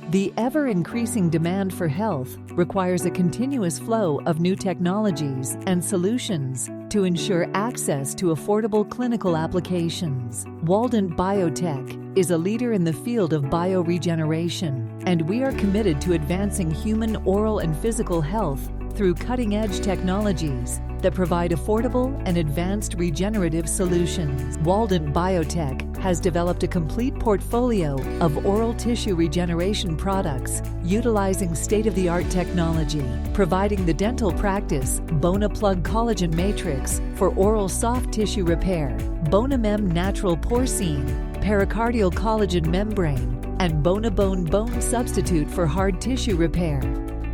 The ever-increasing demand for health requires a continuous flow of new technologies and solutions to ensure access to affordable clinical applications. Waldent Biotech is a leader in the field of bioregeneration, and we are committed to advancing human oral and physical health through cutting-edge technologies that provide affordable and advanced regenerative solutions. Waldent Biotech has developed a complete portfolio of oral tissue regeneration products utilizing state-of-the-art technology, providing the dental practice BonaPlug Collagen Matrix for oral soft tissue repair, BonaMem Natural Porcine, Pericardial Collagen Membrane, and BonaBone Bone Substitute for hard tissue repair,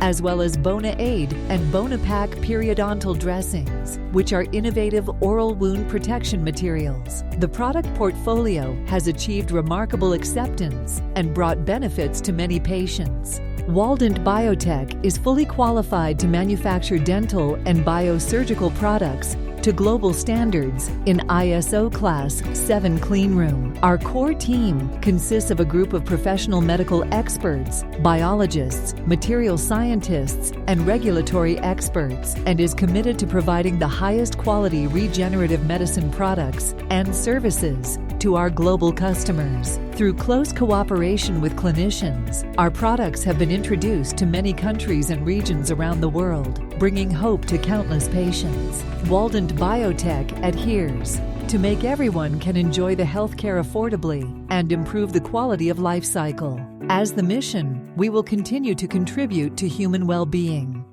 as well as BonaAid and BonaPack periodontal dressings, which are innovative oral wound protection materials. The product portfolio has achieved remarkable acceptance and brought benefits to many patients. Waldent Biotech is fully qualified to manufacture dental and biosurgical products to global standards in ISO Class 7 cleanroom. Our core team consists of a group of professional medical experts, biologists, material scientists, and regulatory experts, and is committed to providing the highest quality regenerative medicine products and services to our global customers. Through close cooperation with clinicians, our products have been introduced to many countries and regions around the world, bringing hope to countless patients. Waldent Biotech adheres to make everyone can enjoy the healthcare affordably and improve the quality of life cycle. As the mission, we will continue to contribute to human well-being.